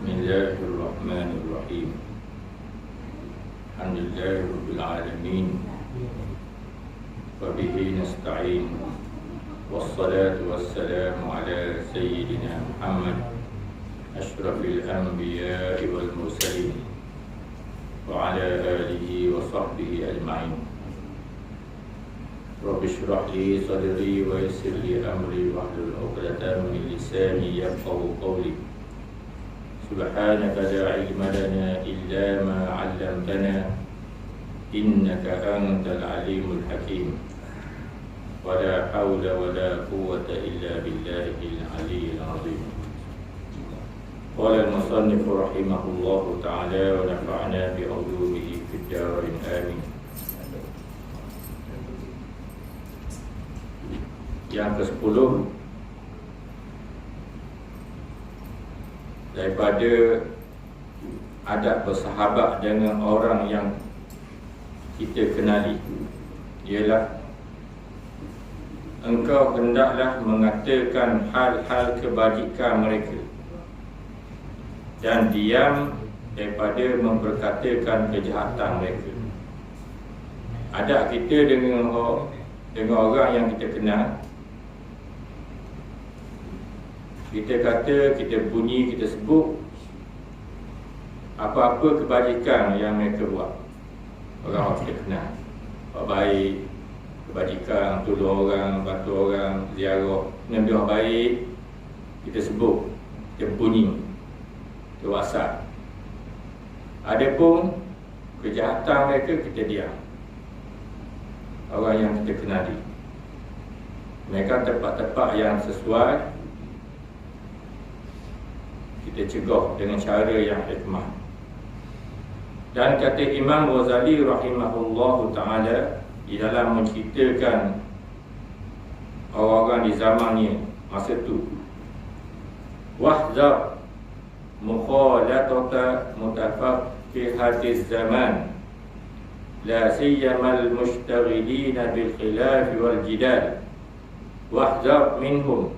Bismillahirrahmanirrahim. Alhamdulillahi rabbil alamin. Wa bihi nasta'in. Wassalatu wassalamu ala sayyidina Muhammad asyrafil anbiya'i wal mursalin wa ala alihi wa sahbihi ajma'in. Rabbi shrah li sadri wa yassir li amri wahlul 'uqdatam min lisani yafqahu qawli. Subhanaka la ilma lana illa ma 'allamtana innaka antal alimul hakim. Wa la hawla wa la quwwata illa billahil aliyyil azim. Qala al-musannif rahimahullahu ta'ala wa nafa'ana bi 'ulumihi fid darain amin. Yang ke-10 daripada adab bersahabat dengan orang yang kita kenali ialah engkau hendaklah mengatakan hal-hal kebajikan mereka dan diam daripada memperkatakan kejahatan mereka. Adab kita dengan orang yang kita kenal, kita kata, kita bunyi, kita sebut apa-apa kebajikan yang mereka buat. Orang kita kenal, buat baik, kebajikan, tolong orang, bantu orang, ziarah, mengambil baik, kita sebut, kita bunyi, kita WhatsApp. Adapun kejahatan mereka, kita diam. Orang yang kita kenali, mereka tempat-tempat yang sesuai, kita cegah dengan cara yang hikmah. Dan kata Imam Ghazali rahimahullahu ta'ala di dalam menceritakan orang-orang di zamannya masa itu, wahdar mukhalatata mutafaqqihatiz zaman la siyyamal mushtaghilina bil khilaf wal jidal wahdar minhum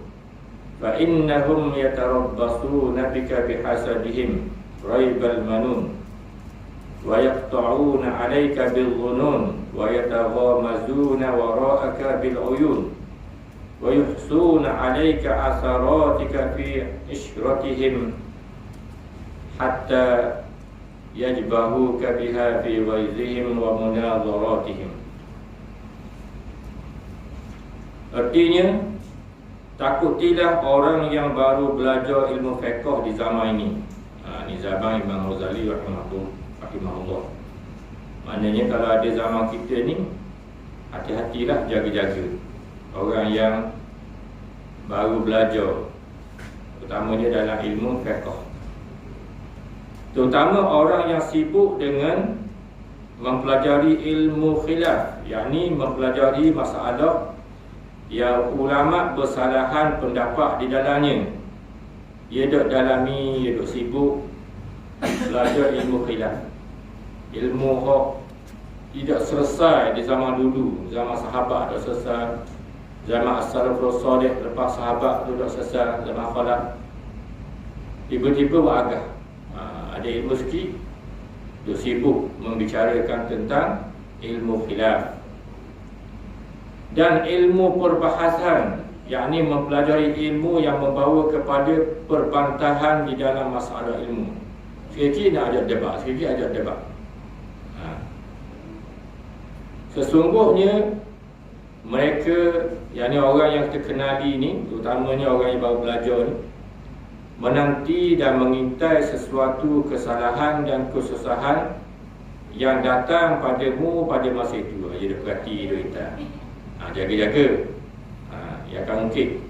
فإنهم يتربصون بك بحسدهم ريب المنون ويقطعون عليك بالظنون ويتغامزون وراءك بالعيون ويحصون عليك أثراتك في عشرتهم حتى يجبهوك بها في غيظهم ومناظراتهم. Artinya, takutilah orang yang baru belajar ilmu fiqh di zaman ini. Ini zaman Imam Ghazali rahimahullah. Maknanya kalau ada zaman kita ni, hati-hatilah, jaga-jaga orang yang baru belajar, terutamanya dalam ilmu fiqh. Terutama orang yang sibuk dengan mempelajari ilmu khilaf, yakni mempelajari masalah yang ulama bersalahan pendapat di dalamnya. Dia duk dalami, dia duk sibuk belajar ilmu khilaf, ilmu hak tidak selesai di zaman dulu. Zaman sahabat dah selesai, zaman as-salafus salih lepas sahabat tu dah selesai, zaman khalaf. Tiba-tiba beragah, ada ilmu sikit, duk sibuk membicarakan tentang ilmu khilaf. Dan ilmu perbahasan, yakni mempelajari ilmu yang membawa kepada perbantahan di dalam masalah ilmu. Sikit-sikit nak ajak debat, sikit-sikit ajak debat. Sesungguhnya mereka, yakni orang yang kita kenali ni, terutamanya orang yang baru belajar ni, menanti dan mengintai sesuatu kesalahan dan kesusahan yang datang padamu pada masa itu. Dia perhati, dia intai. Jaga-jaga, ia akan mungkin.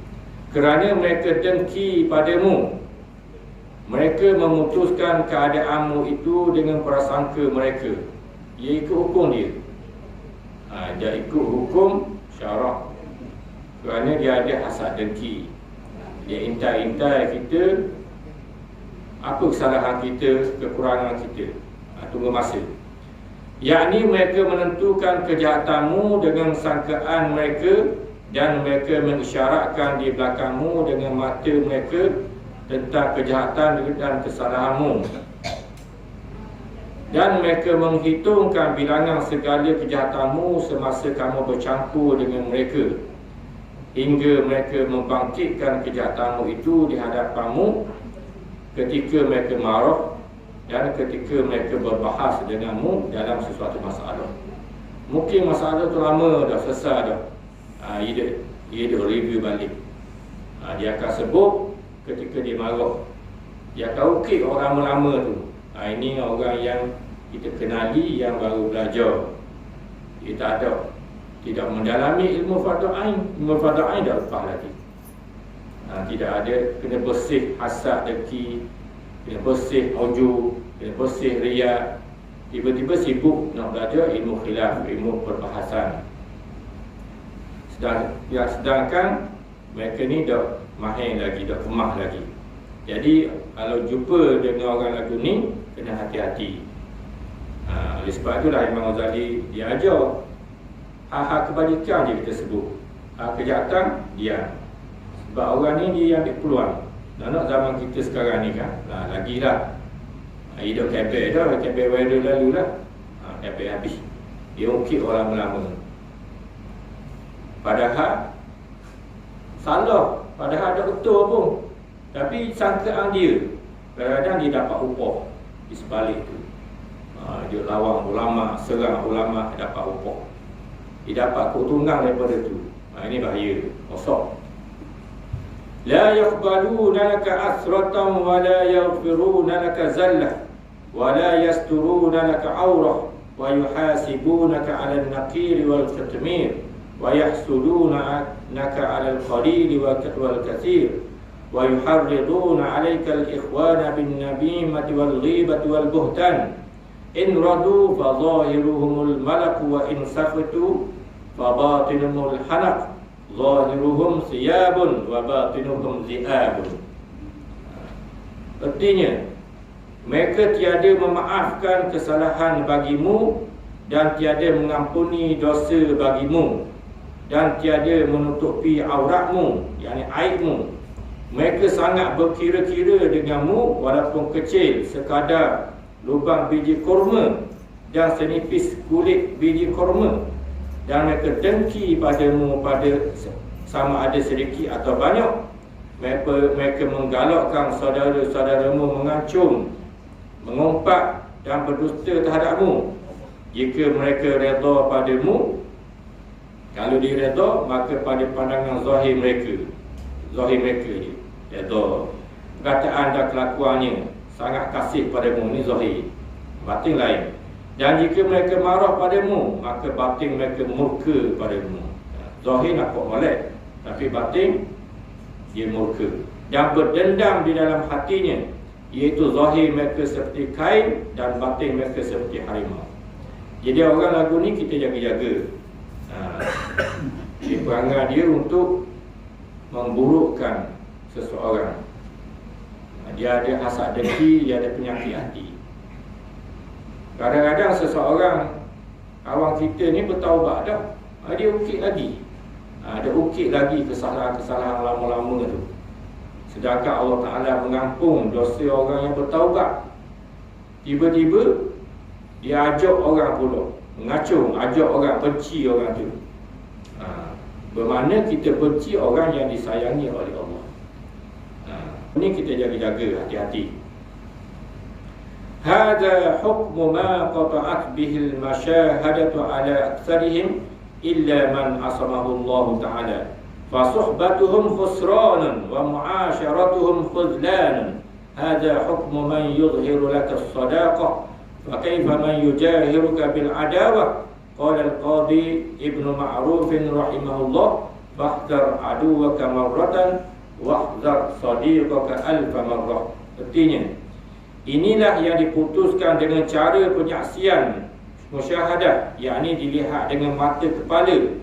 Kerana mereka dengki padamu, mereka memutuskan keadaanmu itu dengan prasangka mereka. Ia ikut hukum dia. Dia ikut hukum syarak. Kerana dia ada hasad dengki. Dia intai-intai kita, apa kesalahan kita, kekurangan kita. Tunggu masa. Yakni mereka menentukan kejahatanmu dengan sangkaan mereka, dan mereka mengisyaratkan di belakangmu dengan mata mereka tentang kejahatan dan kesalahanmu, dan mereka menghitungkan bilangan segala kejahatanmu semasa kamu bercampur dengan mereka, hingga mereka membangkitkan kejahatanmu itu di hadapanmu ketika mereka marah dan ketika mereka berbahas denganmu dalam sesuatu masalah. Mungkin masalah tu lama dah selesai dah, ia dah review balik. Dia akan sebut ketika dia marah, dia akan ukit orang lama tu. Ini orang yang kita kenali, yang baru belajar, dia tidak mendalami ilmu fardu ain. Ilmu fardu ain dah lepas lagi. Tidak ada, kena bersih hasad dengki, kena bersih ujub, kena bersih riya. Tiba-tiba sibuk nak belajar ilmu khilaf, ilmu perbahasan. Sedangkan mereka ni dah mahir lagi, dah kemah lagi. Jadi kalau jumpa dengan orang lagu ni, kena hati-hati. Oleh sebab itulah Imam Ghazali dia ajar hal-hal kebajikan je kita sebut, hal kejahatan diam. Sebab orang ni dia ambil peluang. Nak zaman kita sekarang ni kan, lagilah hidup kebel dah, kebel viral lalu lah, kebel habis. Dia ukit orang lama. Padahal salah, padahal ada betul pun, tapi sangkaan dia, kadang-kadang dia dapat upah di sebalik tu. Dia lawan ulama, serang ulama, dapat upah, dia dapat keuntungan daripada tu. Ini bahaya, kosong. La yaqbaluna laka asratan wa la yaghfiruna laka zallah wa la yasturuna laka awrah wa yuhasibunaka 'ala an-naqir wal katmir wa yahsudunaka 'ala al-qalil wal kathir wa yuharriduna 'alayka al-ikhwana bin namimati wal ghibati wal buhtan in radu fa zahiruhumul malak wa in sakhatu fa batinuhumul hanaq zahiruhum siyabun wa batinuhum zi'abun. Artinya, mereka tiada memaafkan kesalahan bagimu dan tiada mengampuni dosa bagimu dan tiada menutupi auratmu, yakni aibmu. Mereka sangat berkira-kira denganmu walaupun kecil sekadar lubang biji kurma dan senipis kulit biji kurma, dan mereka dengki padamu pada sama ada sedikit atau banyak. Mereka menggalakkan saudara-saudaramu mengancam, mengumpat dan berdusta terhadapmu. Jika mereka redha padamu, kalau dia redha, maka pada pandangan zahir mereka je redha. Perkataan dan kelakuannya sangat kasih padamu, ni zahir. Batin lain. Dan jika mereka marah padamu, maka batin mereka murka padamu. Zahir nampak molek, tapi batin dia murka dan berdendam di dalam hatinya, iaitu zahir mereka seperti kain dan batin mereka seperti harimau. Jadi orang lagu ni kita jaga-jaga perangai dia untuk memburukkan seseorang. Dia ada hasad dengki, dia ada penyakit hati. Kadang-kadang seseorang kawan kita ni bertaubat dah, dia ukit lagi. Dia ukit lagi kesalahan-kesalahan lama-lama tu. Sedangkan Allah Ta'ala mengampun dosa orang yang bertaubat. Tiba-tiba dia ajak orang pula mengacung, ajak orang benci orang tu. Bermakna kita benci orang yang disayangi oleh Allah. Ini kita jaga-jaga, hati-hati. Hada hukmu ma qata'at bihil masyahadatu ala aktsarihim illa man asamahu Allah Ta'ala. Fa suhbatuhum khusranun wa mu'asharatuhum khudlanun. Hada hukmu man yudhiru laka as-sadaqah fa kaifa man yujahiruka bil adawah. Qala al-qadi Ibnu Ma'ruf rahimahullah, fahdar aduwaka marratan wahdar sadiqaka alfa marrah. Artinya, inilah yang diputuskan dengan cara penyaksian musyahadah, yakni dilihat dengan mata kepala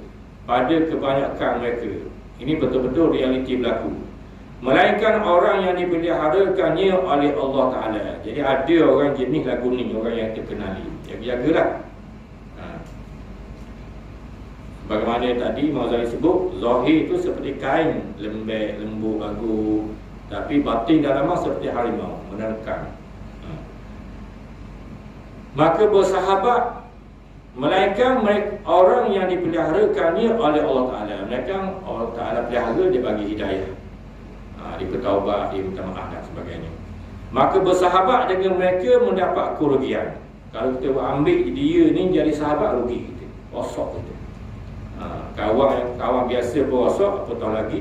pada kebanyakan mereka. Ini betul-betul realiti berlaku. Melainkan orang yang dipeliharakannya oleh Allah Ta'ala. Jadi ada orang jenis lagu ni, orang yang terkenali. Jaga-jagalah. Bagaimana tadi Imam Ghazali sebut, zahir itu seperti kain lembek, lembu, bagus, Tapi batin dalamnya seperti harimau, menerkam. Maka bersahabat, melainkan orang yang dipeliharakannya oleh Allah Ta'ala. Mereka Allah Ta'ala pelihara, dia bagi hidayah, dia bertaubat, dia minta maaf dan sebagainya. Maka bersahabat dengan mereka mendapat kerugian. Kalau kita ambil dia ni jadi sahabat, rugi kita, rosok kita. Kawan biasa berosok, apa tahu lagi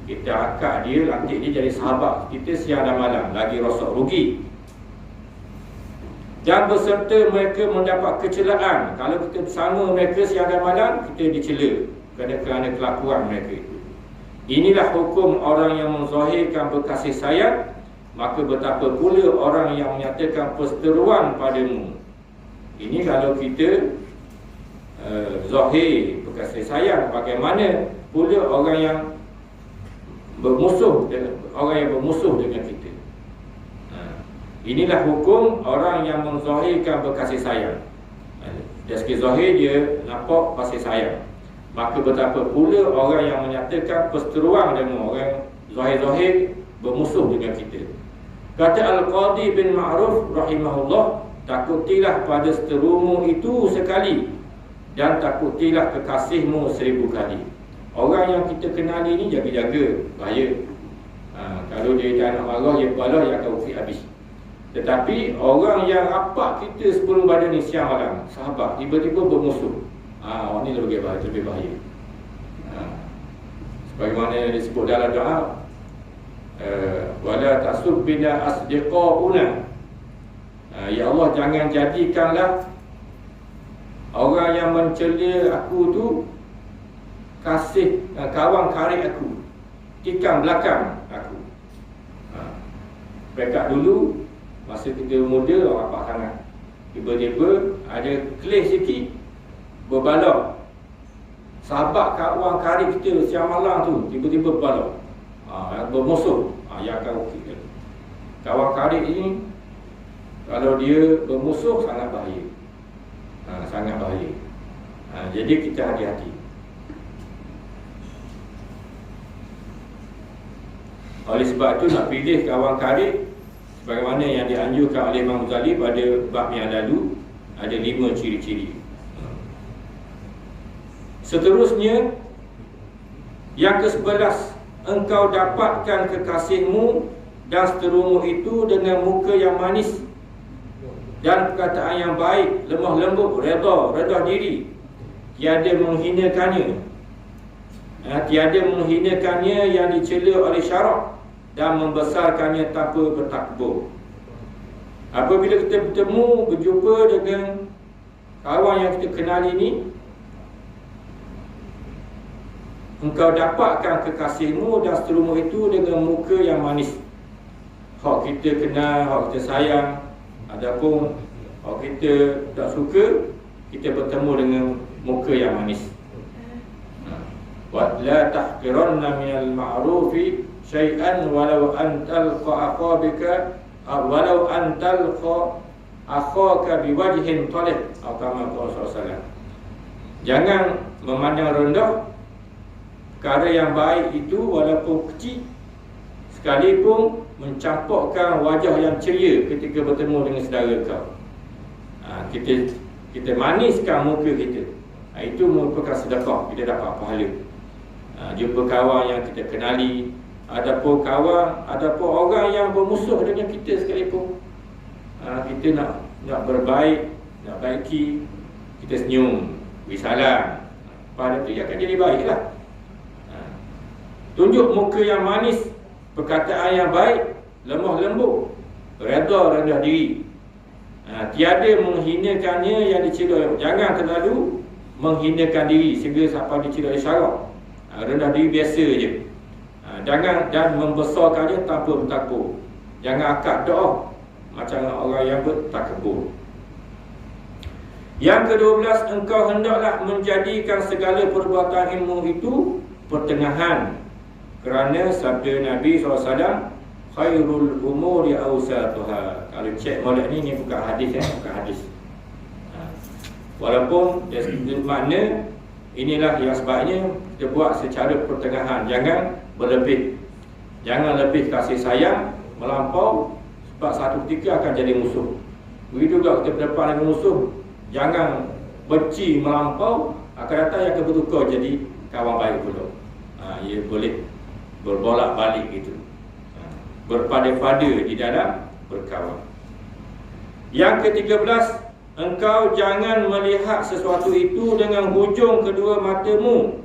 kita akak dia, lantik dia jadi sahabat kita siang dan malam, lagi rosok, rugi. Dan beserta mereka mendapat kecelaan. Kalau kita bersama mereka siang dan malam, kita dicela kerana kelakuan mereka itu. Inilah hukum orang yang menzahirkan berkasih sayang, maka betapa pula orang yang menyatakan perseteruan padamu. Ini kalau kita zahir berkasih sayang, bagaimana pula orang yang bermusuh dengan kita. Inilah hukum orang yang menzahirkan berkasih sayang. Dari segi zahir dia nampak kasih sayang, maka betapa pula orang yang menyatakan perseteruan dengan orang zahir-zahir bermusuh dengan kita. Kata Al-Qadhi bin Ma'ruf rahimahullah, takutilah pada seterumu itu sekali, dan takutilah kekasihmu 1000 kali. Orang yang kita kenali ni jaga-jaga, bahaya. Kalau dia tak nak marah, dia balas, dia akan ukir habis. Tetapi orang yang rapat kita sebelum badan ni siang malam, sahabat, tiba-tiba bermusuh, orang ni lebih bahaya. Sebagaimana disebut dalam doa, wala tasub bina asdiqauna, ya Allah, jangan jadikanlah orang yang mencela aku tu kasih kawan karib aku, tikam belakang aku. Mereka dulu masa kita muda, orang rapat sangat, tiba-tiba ada kelih sikit, berbalak. Sahabat kawan karib kita siang malam tu tiba-tiba berbalak, bermusuh, yang akan ukir. Kawan karib ini kalau dia bermusuh sangat bahaya, sangat bahaya. Jadi kita hati-hati. Oleh sebab itu nak pilih kawan karib sebagaimana yang dianjurkan oleh Imam Ghazali pada bab yang lalu, ada 5 ciri-ciri. Seterusnya, yang ke-11, engkau dapatkan kekasihmu dan seterumu itu dengan muka yang manis dan perkataan yang baik, lemah lembut, redha diri, tiada menghinakannya, tiada menghinakannya yang dicela oleh syarak, dan membesarkannya tanpa bertakbur. Apabila kita bertemu, berjumpa dengan kawan yang kita kenali ini, engkau dapatkan kekasihmu dan seterumu itu dengan muka yang manis. Hak kita kenal, hak kita sayang. Adapun hak kita tak suka, kita bertemu dengan muka yang manis. Wa la tahqiranna minal ma'rufi syai'an walau an talqa aqabika walau an talqa akhaka biwajhin talih, atau kama Rasulullah SAW. Jangan memandang rendah perkara yang baik itu walaupun kecil, sekalipun mencampurkan wajah yang ceria ketika bertemu dengan saudara kau. Kita maniskan muka kita, itu merupakan sedekah, kita dapat pahala. Jumpa kawan yang kita kenali, adapun orang yang bermusuh dengan kita sekalipun, kita nak berbaik, nak baiki, kita senyum, beri salam, pada itu akan jadi baiklah. Tunjuk muka yang manis, perkataan yang baik, lemah lembut, rendah diri, tiada menghinakannya yang dicela. Jangan terlalu menghinakan diri sehingga sampai dicela oleh syarak. Rendah diri biasa je. Jangan, dan membesarkannya tanpa bertakbur. Jangan akad doa macam orang yang bertakbur. Yang ke-12, engkau hendaklah menjadikan segala perbuatan ilmu itu pertengahan, kerana sabda Nabi SAW, khairul umuri awsatuha. Kalau cek molek ni bukan hadis, bukan hadis. Walaupun dari makna, inilah yang sebabnya kita buat secara pertengahan, jangan berlebih. Jangan lebih kasih sayang melampau, sebab satu ketika akan jadi musuh. Begitu juga kita berdepan dengan musuh, jangan benci melampau, akan datang yang kebetulan jadi kawan baik pula. Ia boleh berbolak balik gitu, berpada-pada di dalam berkawan. Yang ke-13, engkau jangan melihat sesuatu itu dengan hujung kedua matamu,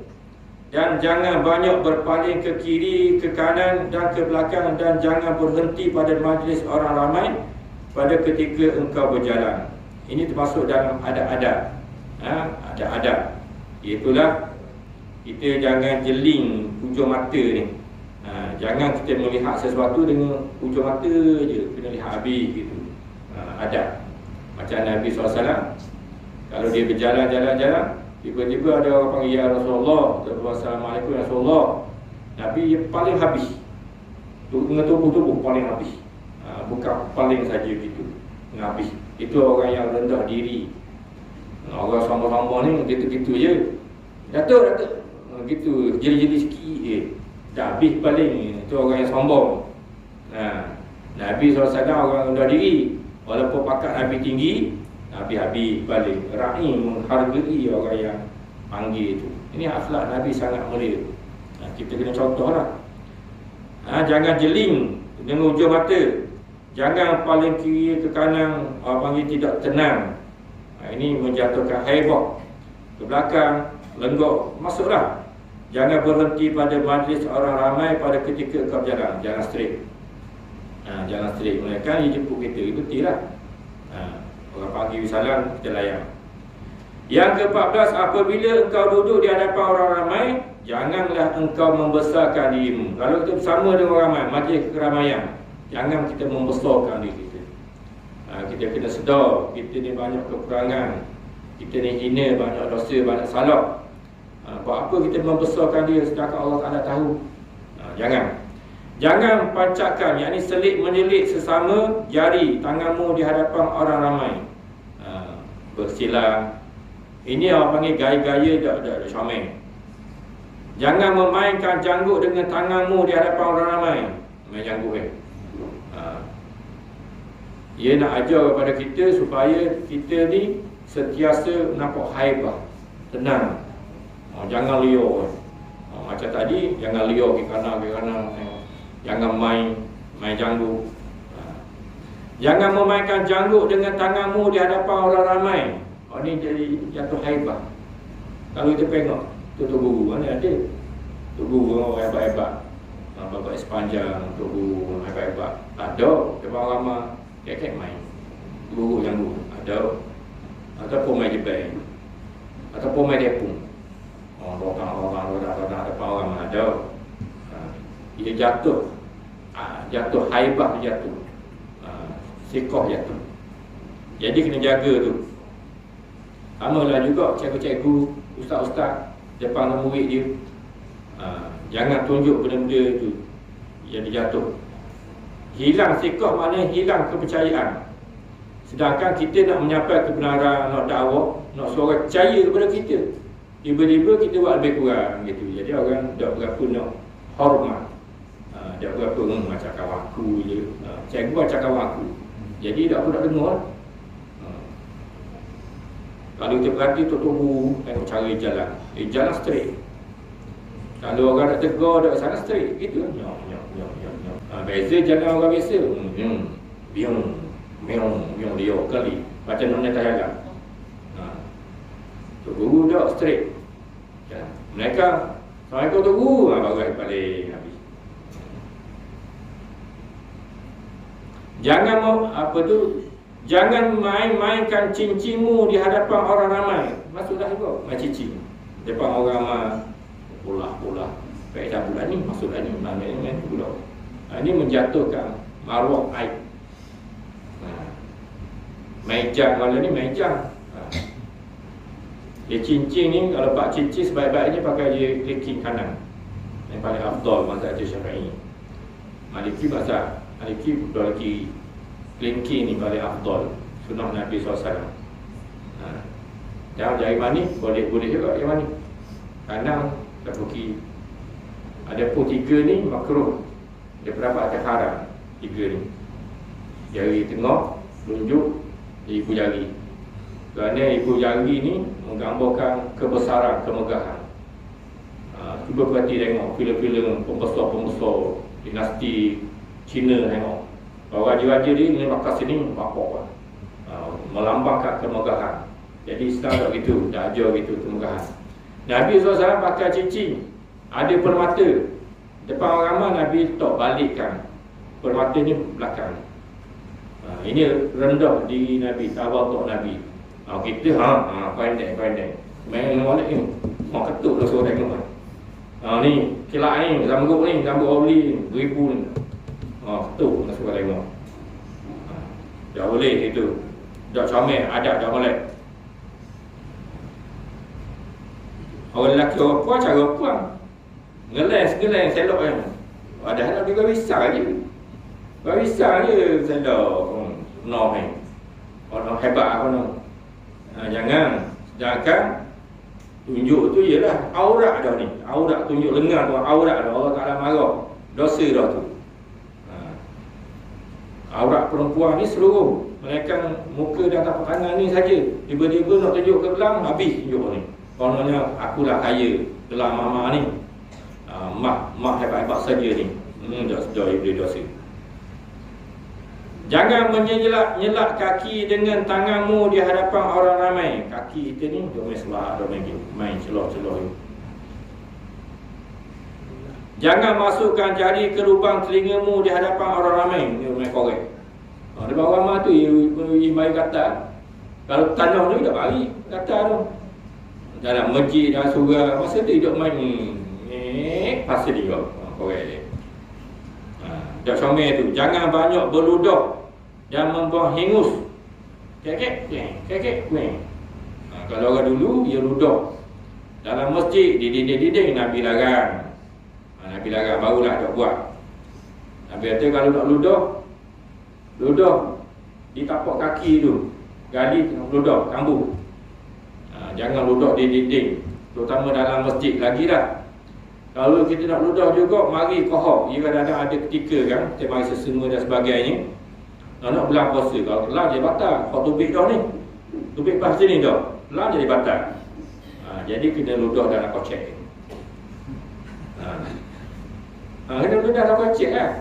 dan jangan banyak berpaling ke kiri, ke kanan dan ke belakang, dan jangan berhenti pada majlis orang ramai pada ketika engkau berjalan. Ini termasuk dalam adab-adab. Adab-adab. Itulah kita jangan jeling hujung mata ni. Jangan kita melihat sesuatu dengan hujung mata je, kena lihat habis gitu. Adab. Macam Nabi SAW, kalau dia berjalan-jalan, tiba-tiba ada orang panggil, ya Rasulullah, Assalamualaikum ya Rasulullah. Nabi paling habis, dengan tubuh-tubuh paling habis, bukan paling saja gitu, habis. Itu orang yang rendah diri. Orang sombong-sombong ni gitu-gitu je, Datuk, gitu, jeli-jeli sikit dah habis paling. Itu orang yang sombong. Nabi SAW orang rendah diri. Walaupun pakat Nabi tinggi, Nabi habis balik. Ra'i menghargai orang yang panggil itu. Ini akhlak Nabi sangat mulia. Kita kena contohlah. Jangan jeling dengan hujung mata. Jangan paling kiri ke kanan, orang panggil tidak tenang. Ini menjatuhkan haibah. Ke belakang, lenggok, masuklah. Jangan berhenti pada majlis orang ramai pada ketika kau berjalan. Jangan straight. Jangan straight. Mereka dia jemput kita, ikuti lah. Orang panggil salam, kita layan. Yang ke-14, apabila engkau duduk di hadapan orang ramai, janganlah engkau membesarkan dirimu. Kalau kita bersama dengan orang ramai, majlis keramaian, jangan kita membesarkan diri kita. Kita kena sedar, kita ni banyak kekurangan, kita ni hina, banyak dosa, banyak salah. Buat apa kita membesarkan dia sedangkan Allah Ta'ala tahu? Jangan pancakkan, yakni selit menyelit sesama jari tanganmu di hadapan orang ramai. Bersilang. Ini orang panggil gaya-gaya tak syamil. Jangan memainkan janggut dengan tanganmu di hadapan orang ramai. Main janggut Ia nak ajar kepada kita supaya kita ni sentiasa nampak haibah, tenang. Jangan liar. Macam tadi, jangan liar ke kanan. Jangan main janggut. Jangan memainkan janggut dengan tanganmu di hadapan orang ramai. Ini jadi jatuh haibah. Kalau kita tengok Tok Guru, mana ada Tok Guru orang hebat-hebat, bapak sepanjang Tok Guru hebat-hebat. Tak ada. Depan ramai kek main guru janggut. Ada. Ataupun main jebel, ataupun main tepung. Orang depan orang ada. Dia jatuh. Jatuh haibah, jatuh sikoh jatuh. Jadi kena jaga tu. Samalah juga cikgu-cikgu, ustaz-ustaz depan murid dia. Jangan tunjuk benda-benda tu jadi jatuh. Hilang sikoh maknanya hilang kepercayaan. Sedangkan kita nak menyampaikan kebenaran, nak dakwah, nak suara percaya kepada kita, tiba-tiba kita buat lebih kurang gitu. Jadi orang tak berapa nak hormat. Tak berapa macam kawan aku je. Cikgu macam kawan aku. Jadi tak apa nak dengar. Kalau kita perhati Tok Guru, tengok cara jalan. Jalan straight. Kalau orang nak tegur dekat sana straight, gitu. Nyok. Beza jalan orang biasa. Biong dia kali. Macam nak tak jalan. Tok Guru tak straight. Mereka Assalamualaikum Tok Guru, bagai balik habis. Jangan main-mainkan cincinmu di hadapan orang ramai. Masuklah juga main cincin depan orang ramai. Bola. Faedah bulan ni masuklah ni main bola. Ini menjatuhkan maruah aib. Main jam kalau ni main jam. Dia cincin ni, kalau pak cincin sebaik-baiknya pakai dia klik kanan. Yang paling afdal mazhab Syafi'i. Maliki betul lagi kelingking ni paling afdal, sunnah Nabi SAW. Yang jari mani boleh juga yang mani kanan tak pergi. Ada pun tiga ni makruh. Dia dapat cakaran 3 ni. Jari tengah, telunjuk, ibu jari. Kerana ibu jari ni menggambarkan kebesaran, kemegahan. Cuba perhati tengok filem-filem pembesar-pembesar dinasti Cina tengok. Bahawa raja-raja dia ni bakas sini bapak melambangkan kemegahan. Jadi Islam tak gitu, dah ajar gitu kemegahan. Nabi SAW pakai cincin, ada permata. Depan orang ramai Nabi tak balikkan permata ni belakang. Ini rendah diri Nabi, tawaduk Nabi. Kita pandai main molek ni, mau ketuk dah suruh tengok. Ni kilak ni, rambut oli beribu ni. Ketuk dah suruh tengok. Tak boleh itu. Tak comel, adab tak boleh. Orang lelaki orang puan cara puan. Ngeleng selok kan. Padahal dia bisa je. Bisa je selok. No ni. Orang hebat apa no. Jangan tunjuk tu ialah aurat dah ni. Aurat tunjuk lengan tu aurat dah. Allah Taala marah. Dosa dah tu. Aurat perempuan ni seluruh. Mereka muka dan tapak tangan ni saja. Tiba-tiba nak tunjuk ke belang, habis tunjuk ni. Kononnya akulah kaya gelar mama ni. Mak hebat-hebat saja ni. Dia dosa. Jangan menyelak kaki dengan tanganmu di hadapan orang ramai. Kaki kita ni dia main selah, dia main celah-celah. Jangan masukkan jari ke lubang telingamu di hadapan orang ramai. Dia main korek. Dia bawa ramai tu, dia mari kata. Kalau tanah ni tak bagi kata tu. Dalam masjid dan surau, masa tu hidup main pasal dia korek dia. Tak comel tu. Jangan banyak berludah dan membuang hingus. Kekek. Kalau orang dulu dia ludah dalam masjid, di dinding-dinding Nabi larang. Nabi larang barulah tak buat. Nabi kata kalau nak ludah di tapak kaki tu, gali ludah kambuh. Jangan ludah di dinding, terutama dalam masjid lagi dah. Kalau kita nak ludah juga, mari kohok. Ia kadang-kadang ada ketika kan, kita mari sesama dan sebagainya. Nak belah puasa, kalau belah jadi batal. Kalau tubik dah ni, tubik pas sini dah, belah jadi batal. Jadi kena ludah dalam kocek. Kena ludah dalam kocek lah.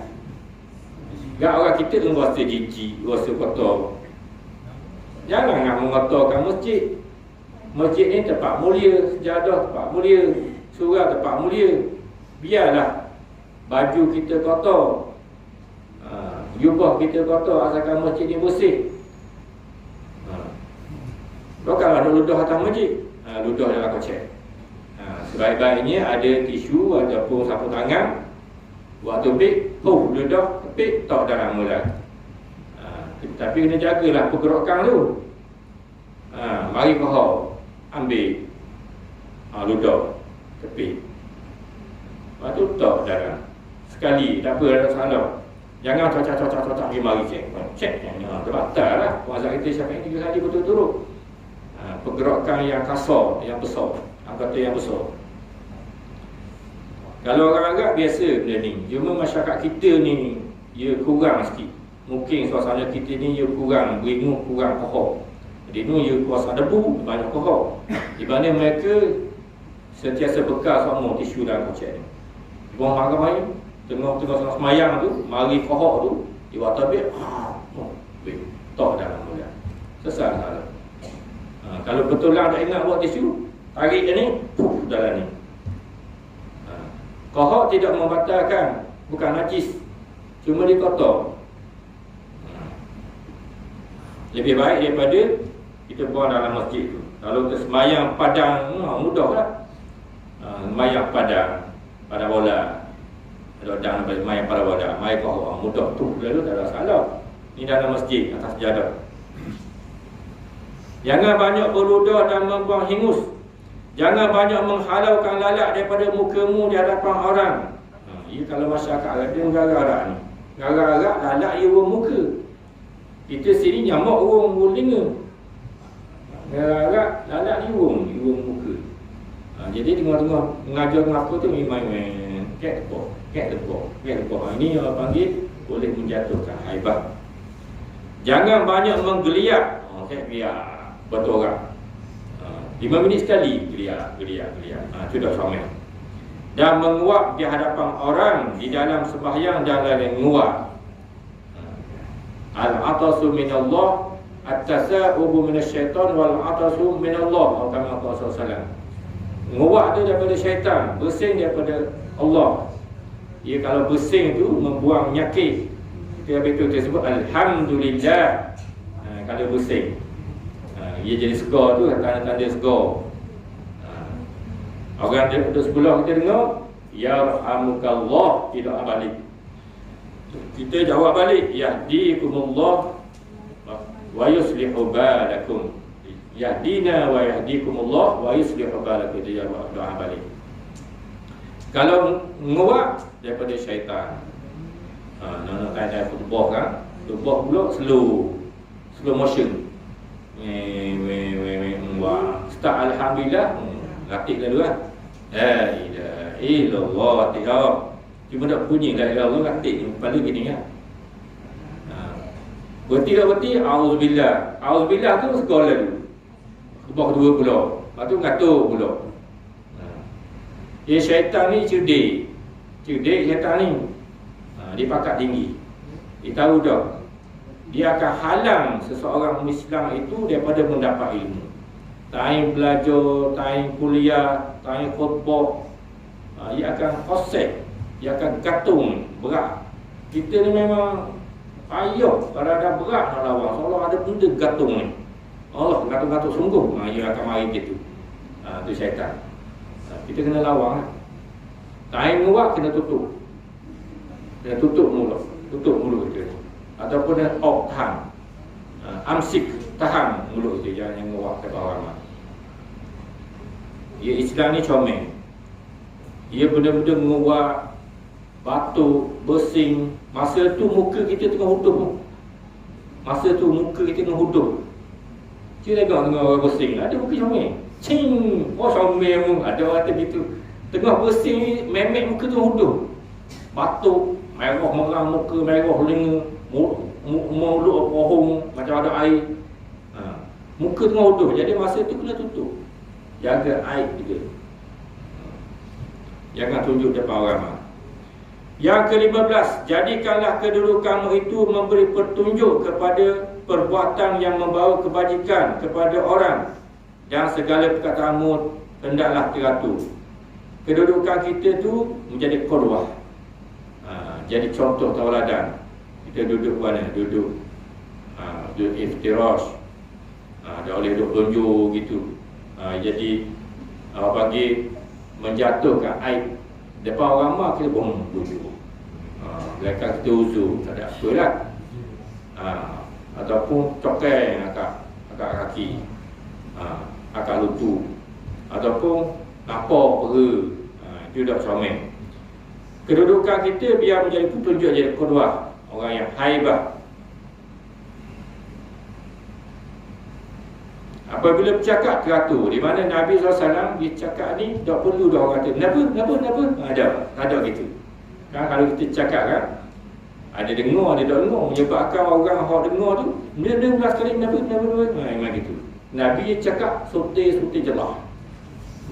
Gak orang kita pun rasa jijik, rasa kotor. Jangan nak mengotorkan masjid. Masjid ni tempat mulia, sejadah tempat mulia, surau tempat mulia. Biarlah baju kita kotor, jubah kita kotor, asalkan masjid ni bersih. Bukanlah nak ludah atas masjid, ludah dalam kocek. Sebaik-baiknya ada tisu ataupun sapu tangan. Buat tubik, ludah, tepik, tak dalam mulut. Tapi kena jagalah pergerakan tu. Mari kau ambil ludah, tepik. Lepas tu tak dalam. Sekali, tak apa, ada salah. Jangan cocok pergi mari cek. Dia batal lah. Puasa kita siapa yang 3 kali betul-betul. Pergerakan yang kasar, yang besar, anggota yang besar. Kalau orang Arab biasa benda ni. Cuma masyarakat kita ni ia kurang sikit. Mungkin suasana kita ni ia kurang beringuh, kurang kohok. Jadi ni ia kuasa debu, banyak kohok. Di mana mereka sentiasa bekas semua tisu dalam kocek ni. Buang makan air, tengah semayang tu, mari kohok tu, di waktu habis, tok dalam mulut. Sesal salah. Kalau betul lah tak ingat buat tisu, tarik ni, dalam ni. Kohok tidak membatalkan, bukan najis, cuma dia kotor. Lebih baik daripada kita buang dalam masjid tu. Kalau kita semayang padang, mudah lah. Semayang padang bola. Kalau dan semayang pada bola, semayang kohok, mudah tu. Lalu tak ada salah. Ini dalam masjid, atas sejadah. Jangan banyak berludah dan membuang hingus. Jangan banyak menghalaukan lalat daripada mukamu di hadapan orang. Ia kalau masyarakat Arab dia gara-gara ni. Gara-gara lalat ia urung muka. Kita sini nyamuk urung telinga. Gara-gara lalat dia urung muka. Jadi tengah-tengah mengajar dengan apa tu main-main. Kek apa? Kat lebok. Ini orang panggil boleh menjatuhkan haibah. Jangan banyak menggeliat. Biar betul orang. 5 minit sekali geliat. Itu dah sama. Dan menguap di hadapan orang di dalam sembahyang jangan menguap. Al-atasu minallah, at-tasa'ubu minasyaitan wal-atasu minallah. Kama qala sallallahu. Nguak tu daripada syaitan, bersing daripada Allah. Dia kalau bersing tu membuang penyakit. Kita sebut alhamdulillah. Kalau bersing, dia jadi skor tu, tanda-tanda skor. Orang duduk sebelah kita dengar, yarhamukallah, tidak balik. Kita jawab balik, yahdikumullah wa yuslihu balakum. Yahdina wa yahdikumullah wa yuslihu balakum. Kita jawab doa balik. Kalau nguak daripada syaitan. Nak tanya football kan? Football pula slow motion. Wah, start alhamdulillah, latih lalu kan. La ilaha illallah, tiap. Cuma nak bunyi la ilaha illallah latih kepala gini kan. Berhenti, auzubillah. Auzubillah tu sekolah dulu. Kebah kedua pula. Lepas tu ngatur pula. Syaitan ni cerdik syaitan ni. Dia pakat tinggi. Dia tahu dah. Dia akan halang seseorang Islam itu daripada mendapat ilmu. Time belajar, time kuliah, time khutbah, dia akan offset, dia akan gantung berat. Kita ni memang payah kalau ada berat nak lawan. Seolah ada benda gantung ni. Allah gantung-gantung sungguh. Dia akan mari gitu. Itu syaitan. Kita kena lawan. Time nguak kena tutup. Kena tutup mulut kita. Ataupun tahan. Amsik, tahan mulut itu, jangan nguak kata orang. Ya, Islam ni comel. Ia benar-benar nguak, batuk, bersing. Masa tu muka kita tengah hudup. Kita tengok orang bersing, ada muka comel. Comel pun ada orang kata gitu. Tengah bersing ni, memek muka tu hudup. Batuk, merah merang muka, merah lenga, mulut pohong macam ada air. Muka tengah hudup. Jadi masa tu kena tutup. Jaga air juga. Jangan tunjuk depan orang. Yang ke-15, jadikanlah kedudukanmu itu memberi petunjuk kepada perbuatan yang membawa kebajikan kepada orang, dan segala perkataanmu hendaklah teratur. Kedudukan kita tu menjadi qudwah. Jadi contoh tauladan. Kita duduk mana? Duduk iftirash. Tak boleh duduk lonjor gitu. Jadi bagi menjatuhkan aib depan orang ramai, kita pun duduk. Belakang kita uzur, tak ada apa lah. Ataupun cokai akak kaki, akak lutut, ataupun napok pera. Itu dah comel. Kedudukan kita biar menjadi petunjuk, jadi qudwah, orang yang haibah. Apabila bercakap teratur, di mana Nabi SAW dia cakap ni tak perlu dah orang kata kenapa ada gitu kan. Kalau kita cakap kan, ada dengar, ada tak dengar, menyebabkan orang hak dengar tu dia ulas kali kenapa memang gitu. Nabi dia cakap sote jelas,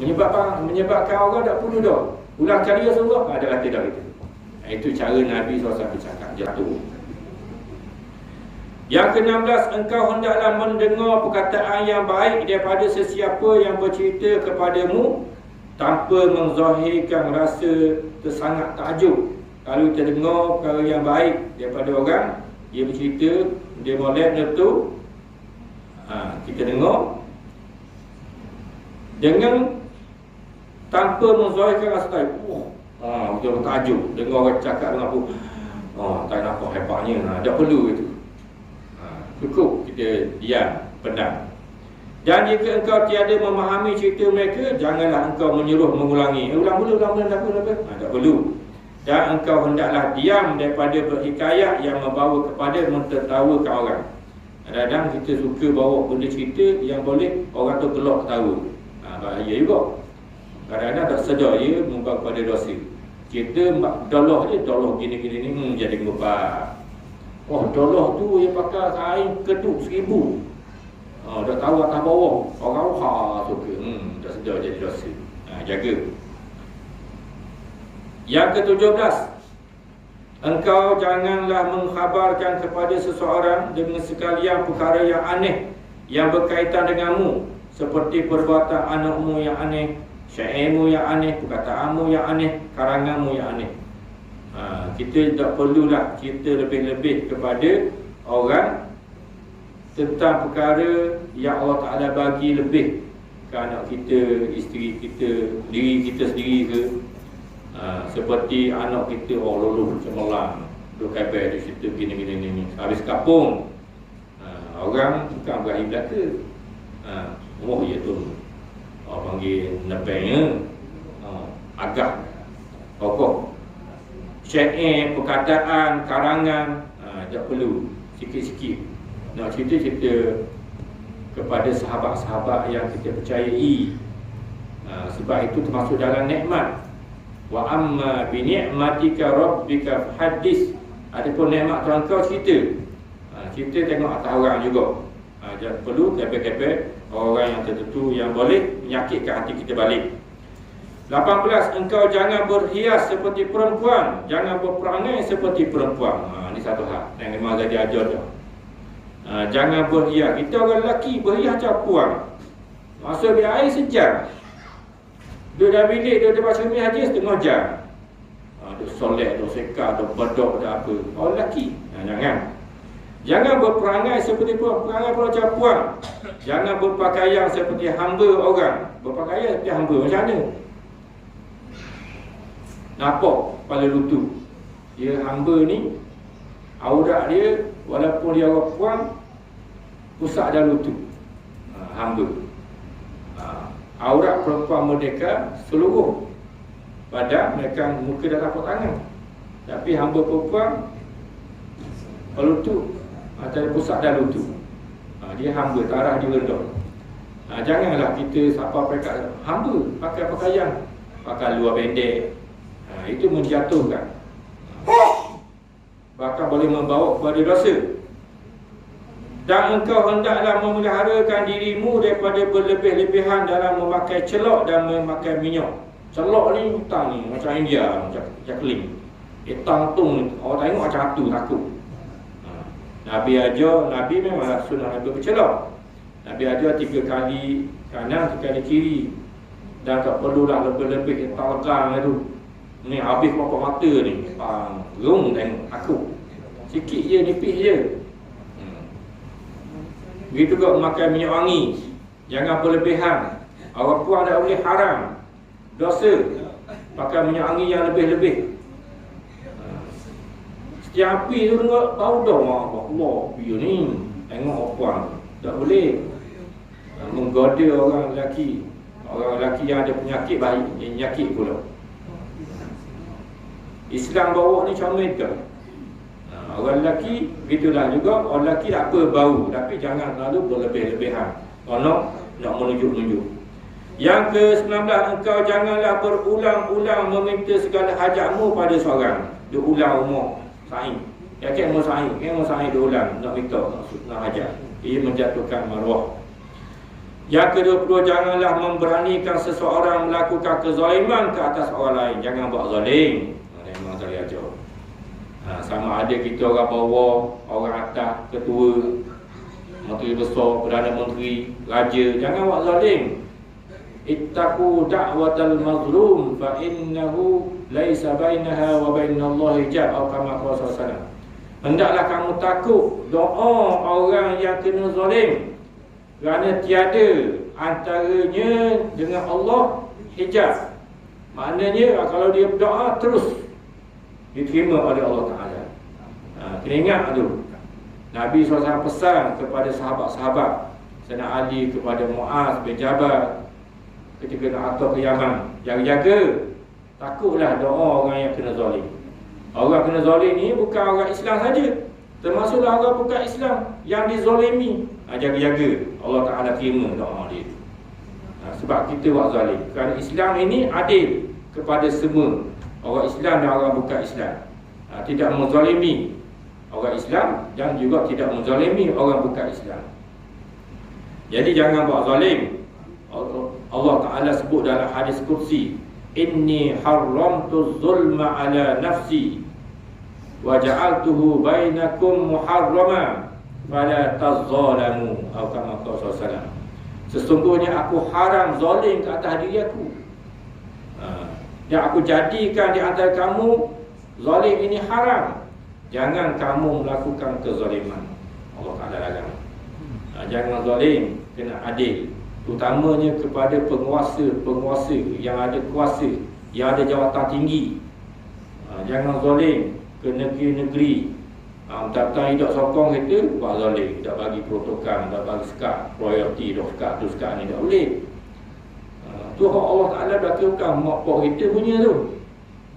menyebabkan orang tak perlu dah ulang kali Rasulullah ada kata dah gitu. Itu cara Nabi SAW bercakap jatuh. Yang ke-16, engkau hendaklah mendengar perkataan yang baik daripada sesiapa yang bercerita kepadamu tanpa menzahirkan rasa tersangat takjub. Kalau kita dengar perkara yang baik daripada orang, dia bercerita, dia molek tu, kita dengar dengan tanpa menzahirkan rasa takjub. Betul takjub. Dengar orang cakap dengan aku, tak nampak hebatnya. Tak perlu itu. Cukup kita diam, pendam. Dan jika engkau tiada memahami cerita mereka, janganlah engkau menyuruh mengulangi. Ulang kenapa? Tak perlu. Dan engkau hendaklah diam daripada berhikayat yang membawa kepada mentertawakan orang. Kadang-kadang kita suka bawa benda cerita yang boleh orang tu gelak ketawa. Bahaya juga. Kadang-kadang tak sedar ia membawa kepada dosa. Kita dolah je, dolah gini-gini ni jadi ngubah. Oh, dolah tu yang pakai kain keduk 1000. Dah tahu atas bawah. Orang suka. Dah sedar jadi dosa. Jaga. Yang ke-17, engkau janganlah mengkhabarkan kepada seseorang dengan sekalian perkara yang aneh yang berkaitan denganmu, seperti perbuatan anakmu yang aneh, syairmu yang aneh, perkataanmu yang aneh, karanganmu yang aneh. Kita tak perlulah cerita lebih-lebih kepada orang tentang perkara yang Allah Ta'ala bagi lebih ke anak kita, isteri kita, diri kita sendiri ke. Seperti anak kita, luluh cemerlang, duk kabar dia cerita gini-gini, habis kapung. Orang bukan berakhir belaka. Ya tu panggil nepengnya, agak pokok syair, perkataan, karangan, tak perlu. Sikit-sikit nak cerita-cerita kepada sahabat-sahabat yang kita percayai. Sebab itu termasuk dalam nikmat. Wa amma bi ni'matika rabbika hadis. Adapun nikmat Tuhan kau cerita. Cerita tengok atas orang juga. Jangan perlu kepek-kepek orang yang tertentu yang boleh menyakitkan hati kita balik. 18, engkau jangan berhias seperti perempuan, jangan berperangai seperti perempuan. Ini satu hal yang memang jadi ajar dah. Jangan berhias. Kita orang lelaki berhias macam puan. Masuk biar air sejam. Duduk dalam bilik, duduk baca cermin hadis setengah jam. Duduk solek, duduk sekar, duduk bedok, duduk apa. Orang lelaki. Jangan berperangai seperti perangai macam puan. Jangan berpakaian seperti hamba orang. Berpakaian seperti hamba macam mana? Nampak kepala lutut. Dia hamba ni, aurat dia walaupun dia orang puan, pusat dah lutut. Hamba. Aurat perempuan merdeka seluruh badan, mereka muka dah tapak tangan. Tapi hamba perempuan lutut atau pusat dah lutut. Dia hamba, tarah dia rendah. Janganlah kita siapa pakai hamba pakai pakaian, pakai luar pendek. Itu menjatuhkan, bahkan boleh membawa kepada dosa. Dan engkau hendaklah memeliharakan dirimu daripada berlebih-lebihan dalam memakai celok dan memakai minyak. Celok ni hutang ni macam India, macam Jacqueline. Hitam tung, orang tengok macam hatu, takut. Nabi ajar, Nabi memang sunnah Nabi bercelok. Nabi ajar 3 kali kanan, 3 kali kiri. Dan tak perlulah lebih-lebih hitam legang tu. Ni habis berapa mata ni. Rung tengok aku. Sikit je, nipis je. Begitu juga memakai minyak wangi. Jangan berlebihan. Orang puan tak boleh, haram, dosa pakai minyak wangi yang lebih-lebih. Setiap api tu tengok bau dah. Allah, api ni tengok orang puan tak boleh menggoda orang lelaki. Orang lelaki yang ada penyakit baik, penyakit pula. Islam bawa ni comel ke? Orang lelaki begitulah juga. Orang lelaki tak apa bau, tapi jangan terlalu berlebih-lebihan. Kalau nak menunjuk-nunjuk. Yang ke-19, engkau janganlah berulang-ulang meminta segala hajatmu pada seorang. Dia ulang umur saing. Yakin umur saing, umur saing dia ulang nak minta, nak hajat. Ia menjatuhkan maruah. Yang ke-20, janganlah memberanikan seseorang melakukan kezaliman ke atas orang lain. Jangan buat zalim. Memang tak boleh ajar. Sama ada kita orang bawah, orang atas, ketua, menteri besar, Perdana Menteri, raja, jangan buat zalim. Ittaqu da'watal mazlum fa innahu laisa bainaha wa bainallahi hijab, atau kama qala sallallahu. Hendaklah kamu takut doa orang yang kena zalim, kerana tiada antaranya dengan Allah hijab. Maknanya kalau dia berdoa terus diterima oleh Allah Ta'ala. Kena ingat tu. Nabi SAW pesan kepada sahabat-sahabat, Sayyidina Ali kepada Muaz bin Jabal ketika nak hantar ke Yaman, jaga-jaga, takutlah doa orang yang kena zalim. Orang kena zalim ni bukan orang Islam saja, termasuklah orang bukan Islam yang dizalimi. Jaga-jaga, Allah Ta'ala terima doa dia. Sebab kita buat zalim. Kerana Islam ini adil kepada semua orang Islam dan orang bukan Islam. Tidak menzalimi orang Islam dan juga tidak menzalimi orang bukan Islam. Jadi jangan buat zalim. Allah Ta'ala sebut dalam hadis kursi, inni haramtu zulma ala nafsi wa ja'altuhu bainakum muharrama fala tazalamu, atau kama qala sallallahu. Sesungguhnya aku haram zalim ke atas diri aku. Dan aku jadikan di antara kamu zalim ini haram. Jangan kamu melakukan kezaliman. Allah Ta'ala larang. Jangan zalim, kena adil. Terutamanya kepada penguasa yang ada kuasa, yang ada jawatan tinggi. Jangan zalim ke negeri-negeri. Tak hidup sokong kita buat zalim, tak bagi protokol, tak bagi sekat royalty, sekat tu sekat ni tak boleh. Tu Allah Ta'ala belakangkan mak pok kita punya tu,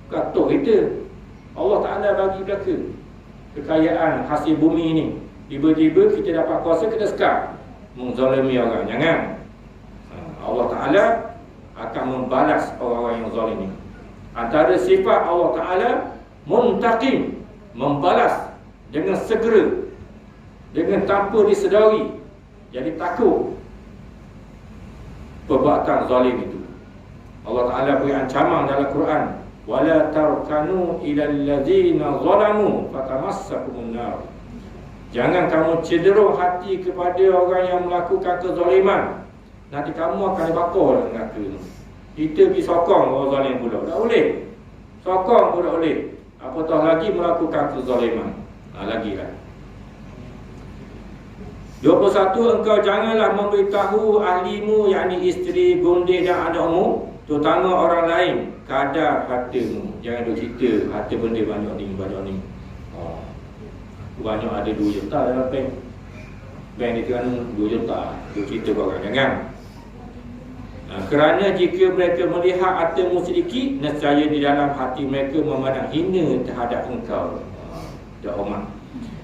katuk kita. Allah Ta'ala bagi belaka kekayaan hasil bumi ni. Tiba-tiba kita dapat kuasa, kita sekat menzalimi orang. Jangan. Allah Ta'ala akan membalas orang-orang yang zalim ni. Antara sifat Allah Ta'ala muntaqim, membalas dengan segera, dengan tanpa disedari. Jadi takut perbuatan zalim itu. Allah Ta'ala beri ancaman dalam Quran, wala tarkanu ilal ladzina zalamu fatamassakumun nar. Jangan kamu cenderung hati kepada orang yang melakukan kezaliman, nanti kamu akan dibakar dalam neraka. Kita pergi sokong orang zalim pula, tak boleh. Sokong pun tak boleh, apatah lagi melakukan kezaliman. Lagilah 21, engkau janganlah memberitahu ahlimu, yakni isteri, gundik dan anakmu, terutama orang lain, kadar hartamu. Jangan duk cerita harta benda banyak ni. Banyak ada 2 juta dalam bank dia kan 2 juta. Duk cerita kat orang, jangan. Kerana jika mereka melihat hartamu sedikit, nescaya di dalam hati mereka memandang hina terhadap engkau. Tak hormat.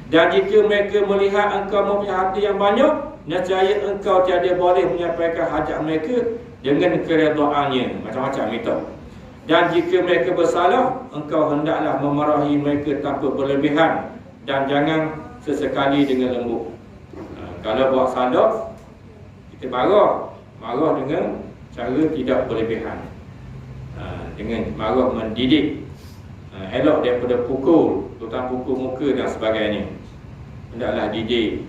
Dan jika mereka melihat engkau mempunyai harta yang banyak, nescaya engkau tiada boleh menyampaikan hajat mereka dengan keredaannya. Macam-macam minta. Dan jika mereka bersalah, engkau hendaklah memarahi mereka tanpa berlebihan, dan jangan sesekali dengan lembut. Kalau buat salah, kita marah dengan cara tidak berlebihan, dengan marah mendidik. Elok daripada pukul, terutama pukul muka dan sebagainya. Hendaklah didik.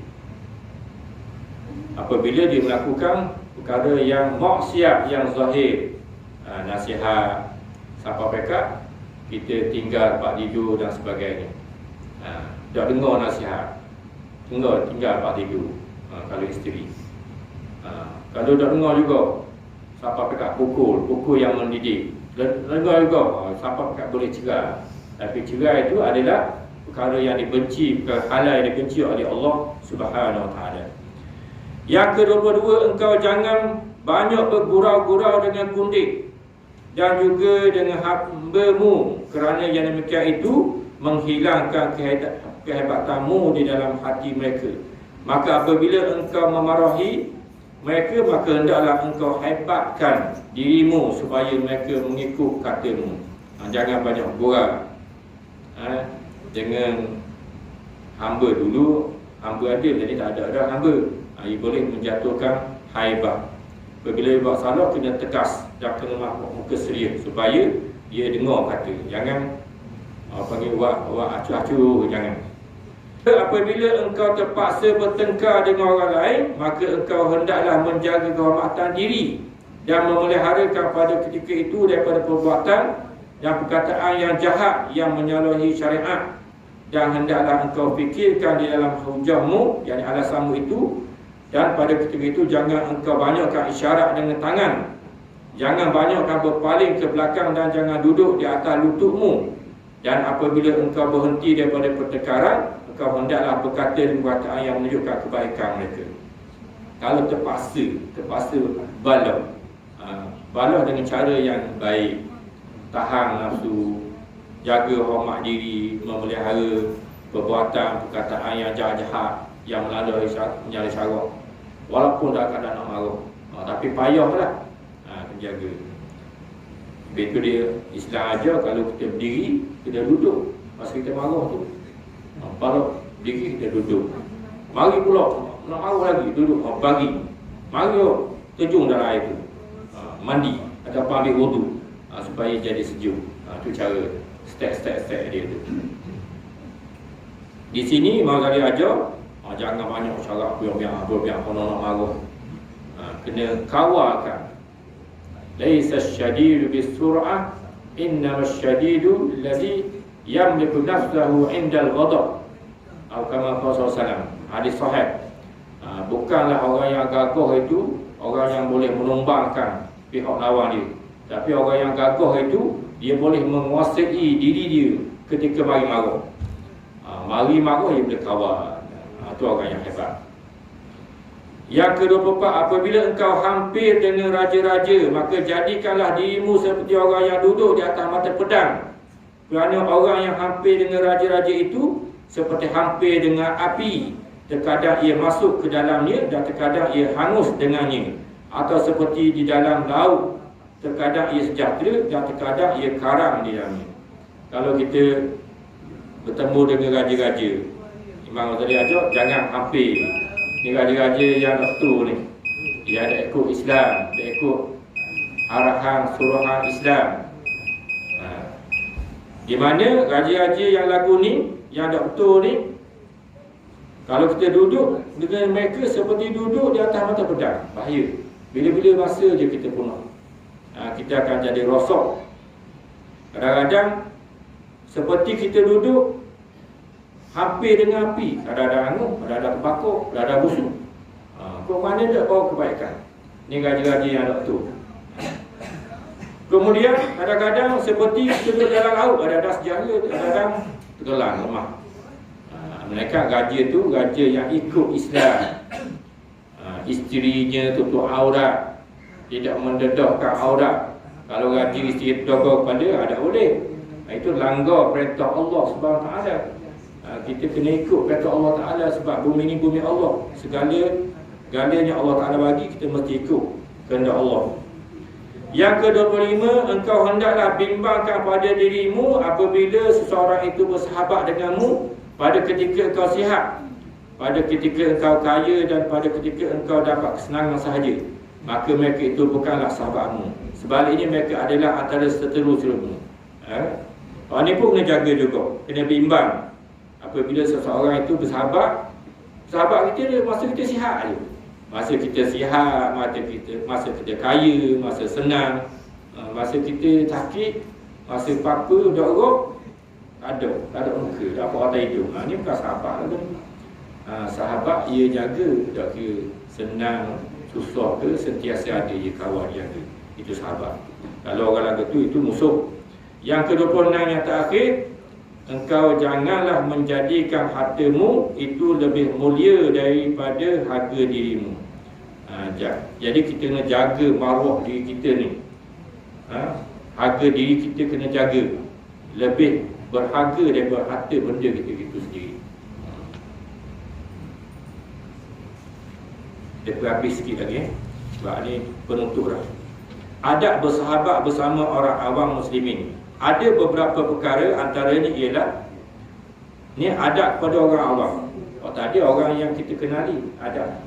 Apabila dia melakukan perkara yang maksiat, yang zahir, nasihat, sampai pekat, kita tinggal tempat tidur dan sebagainya. Tak dengar nasihat, tinggal tempat tidur. Kalau isteri, kalau tak dengar juga, sampai pekat pukul yang mendidik. Dengar juga, sampai pekat boleh cerai. Tapi cerai itu adalah perkara yang dibenci, perkara yang dibenci oleh Allah Subhanahu Wa Taala. Yang ke-22, engkau jangan banyak bergurau-gurau dengan gundik dan juga dengan hambamu, kerana yang demikian itu menghilangkan kehebatanmu di dalam hati mereka. Maka apabila engkau memarahi mereka, maka hendaklah engkau hebatkan dirimu supaya mereka mengikut katamu. Jangan banyak gurau. Dengan hamba dulu, hamba ada, jadi tak ada hamba. Ia boleh menjatuhkan haibah. Apabila buat salah, kena tegas dan kena muka serius supaya dia dengar kata. Jangan panggil buat acuh-acuh, jangan. Apabila engkau terpaksa bertengkar dengan orang lain, maka engkau hendaklah menjaga kehormatan diri dan memeliharakan pada ketika itu daripada perbuatan dan perkataan yang jahat yang menyalahi syariat. Dan hendaklah engkau fikirkan di dalam hujahmu, yakni alasanmu itu, dan pada ketika itu jangan engkau banyakkan isyarat dengan tangan, jangan banyakkan berpaling ke belakang, dan jangan duduk di atas lututmu. Dan apabila engkau berhenti daripada pertengkaran, engkau hendaklah berkata dengan perkataan yang menunjukkan kebaikan mereka. Kalau terpaksa balas dengan cara yang baik, tahan nafsu, jaga hormat diri, memelihara perbuatan, perkataan yang jahat-jahat yang melalui syarak, walaupun dah kadang nak marah, tapi payahlah menjaga. Betul dia Islam ajar kalau kita berdiri, kita duduk. Masa kita marah tu, kalau berdiri kita duduk. Mari pula nak marah lagi, duduk. Bagi. Mari terjun dalam air tu, mandi ataupun ambil wudu, supaya jadi sejuk. Itu cara step dia tu. Di sini Imam Ghazali ajar, jangan banyak syarat biar konon nak marah. Kena kawalkan. Laisa syadidu bisur'ah, innama syadidu alladhi yamliku nafsahu 'inda al-ghadab. Atau kama qala sallallahu hadis sahih. Bukanlah orang yang gagah itu orang yang boleh menumbangkan pihak lawan dia. Tapi orang yang gagah itu dia boleh menguasai diri dia ketika mari marah. Mari marah dia boleh kawal. Itu orang yang hebat. Yang ke-24, apabila engkau hampir dengan raja-raja, maka jadikanlah dirimu seperti orang yang duduk di atas mata pedang. Kerana orang yang hampir dengan raja-raja itu seperti hampir dengan api. Terkadang ia masuk ke dalamnya dan terkadang ia hangus dengannya. Atau seperti di dalam laut, terkadang ia sejahtera dan terkadang ia karam di dalamnya. Kalau kita bertemu dengan raja-raja, Imam Ghazali ajar jangan hampir. Ni raja-raja yang betul ni, dia ada ikut Islam, dia ikut arahan suruhan Islam. Di mana raja-raja yang lagu ni, yang ada betul ni, kalau kita duduk dengan mereka seperti duduk di atas mata pedang, bahaya. Bila-bila masa je kita punah, kita akan jadi rosok. Kadang-kadang seperti kita duduk hampir dengan api, ada angin, ada terbakar, ada busuk. Kau mana tak bawa kebaikan? Ni gaji-gaji yang tak betul. Kemudian kadang-kadang seperti kita dalam laut, ada sejarah, kadang-kadang tenggelam lemah. Mereka gaji tu gaji yang ikut Islam. Isterinya tutup aurat, tidak mendedahkan aurat. Kalau gaji isteri dogo kepada ada boleh. Itu langgar perintah Allah Subhanahu Wa Taala. Kita kena ikut kata Allah Ta'ala sebab bumi ni bumi Allah. Segala-galanya Allah Ta'ala bagi, kita mesti ikut kehendak Allah. Yang ke-25, engkau hendaklah bimbangkan pada dirimu apabila seseorang itu bersahabat denganmu pada ketika engkau sihat, pada ketika engkau kaya dan pada ketika engkau dapat kesenangan sahaja. Maka mereka itu bukanlah sahabatmu. Sebaliknya mereka adalah antara seteru-seterumu. Orang ni pun kena jaga juga, kena bimbang. Apabila seseorang itu bersahabat, sahabat kita masa kita sihat je. Masa kita sihat, masa kita kaya, masa senang, masa kita sakit, masa apa-apa, dorok, tak ada muka, tak apa orang hidup. Ini bukan sahabat lagi. Sahabat ia jaga, tak kira senang, susah ke, sentiasa ada je kawan jaga. Itu sahabat. Kalau orang lagu itu musuh. Yang ke-26 yang terakhir, engkau janganlah menjadikan hartamu itu lebih mulia daripada harga dirimu. Jadi kita kena jaga maruah diri kita ni. Harga diri kita kena jaga. Lebih berharga daripada harta benda kita itu sendiri. Kita habis sikit lagi sebab ni penutup dah. Adab bersahabat bersama orang awam muslimin. Ada beberapa perkara, antaranya ialah ni adab kepada orang awam. Tadi orang yang kita kenali adab.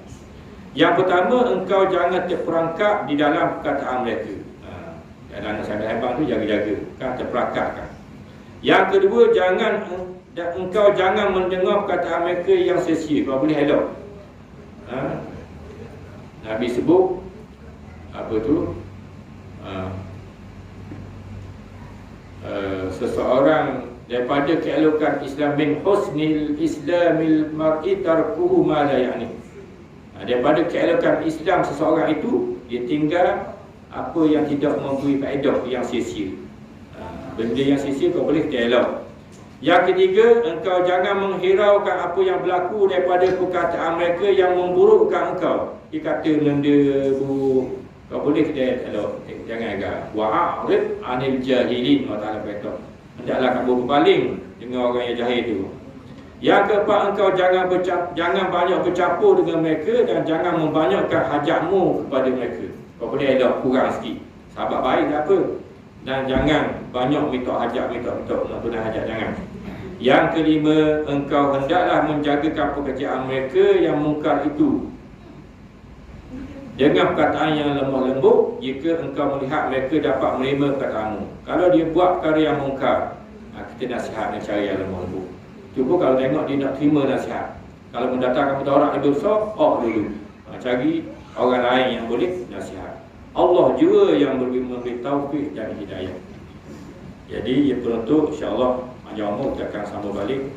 Yang pertama, engkau jangan terperangkap di dalam perkataan mereka. Dalam nasihat hebat tu jaga-jaga, kan, terperangkap kan. Yang kedua, engkau jangan mendengar perkataan mereka yang sia-sia. Kalau boleh elok. Nabi sebut apa tu? Seseorang daripada keelokan Islam, min husnil islamil mar'i tarkuhu ma la ya'ni. Daripada keelokan Islam seseorang itu, dia tinggal apa yang tidak memberi faedah, yang sia-sia. Benda yang sia-sia kau boleh elok. Yang ketiga, engkau jangan menghiraukan apa yang berlaku daripada perkataan mereka yang memburukkan engkau. Dia kata benda buruk, kau boleh kita elok. Jangan agak wa'arid anil jahilin. Allah Ta'ala berkata, hendaklah kamu berpaling dengan orang yang jahil itu. Yang keempat, engkau jangan banyak bercampur dengan mereka dan jangan membanyakkan hajatmu kepada mereka. Kau boleh elok kurang sikit. Sahabat baik tak apa, Dan jangan banyak minta hajat, minta nak tunai hajat, jangan. Yang kelima, engkau hendaklah menjaga pekerjaan mereka yang mungkar itu dengan perkataan yang lemah lembut jika engkau melihat mereka dapat menerima perkataanmu. Kalau dia buat perkara yang mungkar, kita nasihat dengan cara yang lemah lembut. Cuba kalau tengok dia nak terima nasihat, kalau mendatangkan mudarat yang dosa, dulu. Cari orang lain yang boleh nasihat. Allah juga yang memberi taufik dan hidayah. Jadi penutup, insya-Allah panjang umur kita akan sambung balik.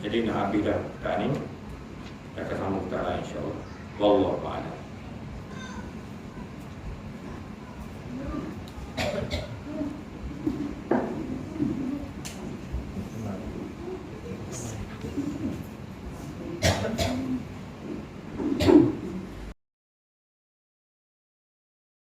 Jadi nak habis dah tak ni, kita akan sambung tak lain insya-Allah. Wallahu a'lam.